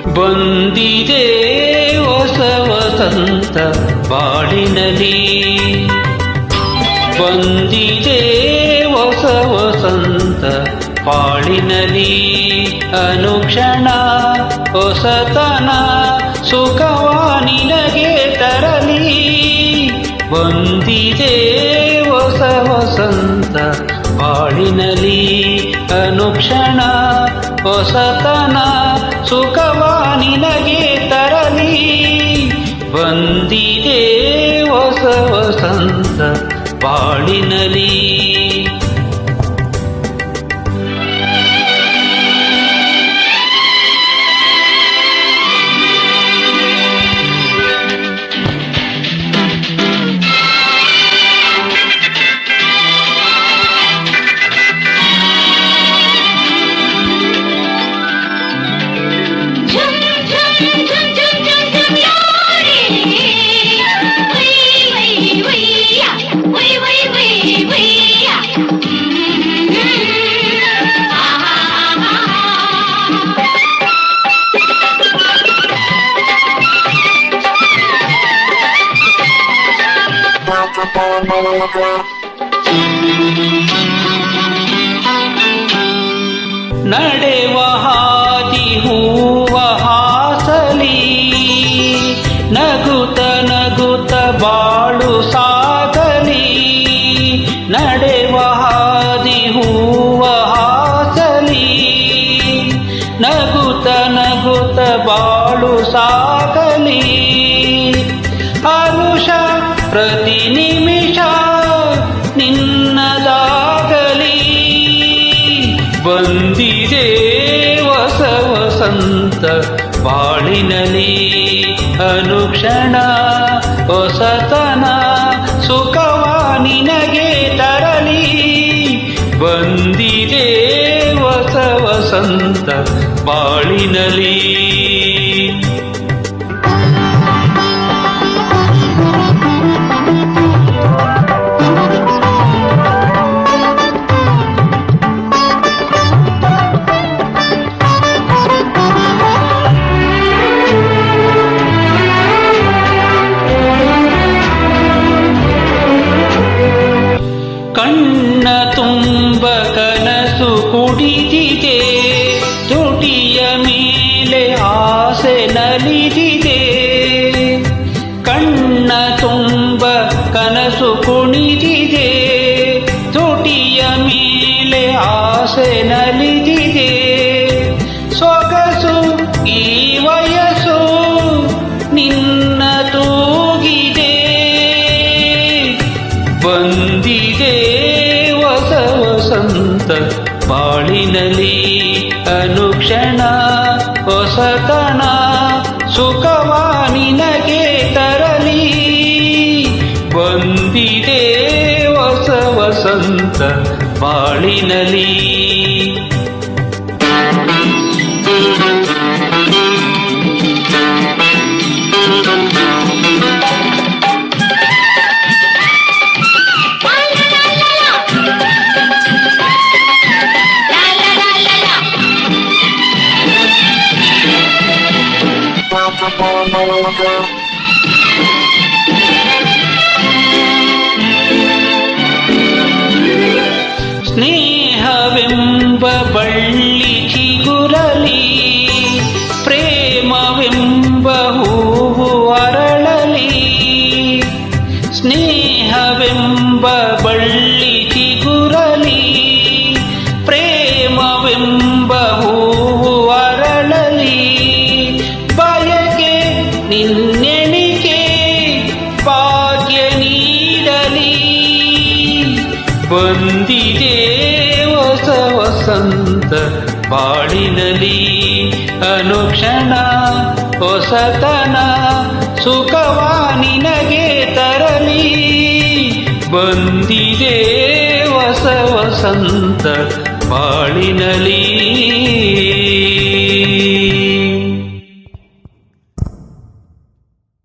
ಬಂದಿದೆ ಹೊಸ ವಸಂತ ಬಾಳಿನಲಿ, ಬಂದಿದೆ ಹೊಸ ವಸಂತ ಬಾಳಿನಲಿ. ಅನುಕ್ಷಣ ಹೊಸತನ ಸುಖವ ನಿನಗೆ ತರಲಿ. ಬಂದಿದೆ ಹೊಸ ವಸಂತ ಬಾಳಿನಲಿ, ಅನುಕ್ಷಣ ಹೊಸತನ ಸುಖವ ನಿನಗೆ ತರಲಿ. ಬಂದಿದೆ ಹೊಸ ವಸಂತ ಬಾಳಿನಲಿ. ನಡೆವ ಹಾದಿ ಹೂವ ಹಾಸಲಿ, ನಗುತ್ತ ನಗುತ್ತ ಬಾಳು ಸಾಗಲಿ. ನಡೆವ ಹಾದಿ ಹೂವ ಹಾಸಲಿ, ನಗುತ್ತ ನಗುತ್ತ ಬಾಳು ಸಾಗಲಿ. ಹರುಷ ಪ್ರತಿ ನಿಮಿಷ ನಿನ್ನದಾಗಲಿ. ಬಂದಿದೆ ಹೊಸ ವಸಂತ ಬಾಳಿನಲಿ, ಅನುಕ್ಷಣ ಹೊಸತನ ಸುಖವ ನಿನಗೆ ತರಲಿ. ಬಂದಿದೆ ಹೊಸ ವಸಂತ ಬಾಳಿನಲಿ. ಕಣ್ಣ ತುಂಬ ಕನಸು ಕುಡಿದಿದೆ, ತುಟಿಯ ಮೇಲೆ ಆಸೆ ನಲಿದಿದೆ. ಕಣ್ಣ ತುಂಬ ಕನಸು ಕುಣಿದಿದೆ, ತುಟಿಯ ಮೇಲೆ ಆಸೆ ನಲಿದಿದೆ. ಸೊಗಸು ಈ ವಯಸ್ಸು ನಿನ್ನ ತೂಗಿದೆ. ಬಂದಿದೆ ಹೊಸ ವಸಂತ ಬಾಳಿನಲಿ, ಅನುಕ್ಷಣ ಹೊಸತನ ಸುಖವ ನಿನಗೆ ತರಲಿ. ಬಂದಿದೆ ಹೊಸ ವಸಂತ ಬಾಳಿನಲಿ. ಸ್ನೇಹವೆಂಬ ಬಳ್ಳಿ ಚಿಗುರಲಿ, ಪ್ರೇಮವೆಂಬ ಹೂವು ಅರಳಲಿ. ಸ್ನೇಹವೆಂಬ ಬಳ್ಳಿ ಚಿಗುರಲಿ, ಪ್ರೇಮವೆಂಬ ಹೂವು ಅರಳಲಿ. ಬಯಕೆ ನಿನ್ನೆಣಿಕೆ ಭಾಗ್ಯ ನೀಡಲಿ. ಬಂದಿದೆ ಹೊಸ ವಸಂತ ಬಾಳಿನಲಿ, ಅನುಕ್ಷಣ ಹೊಸತನ ಸುಖವ ನಿನಗೆ ತರಲಿ. ಬಂದಿದೆ ಹೊಸ ವಸಂತ ಬಾಳಿನಲಿ.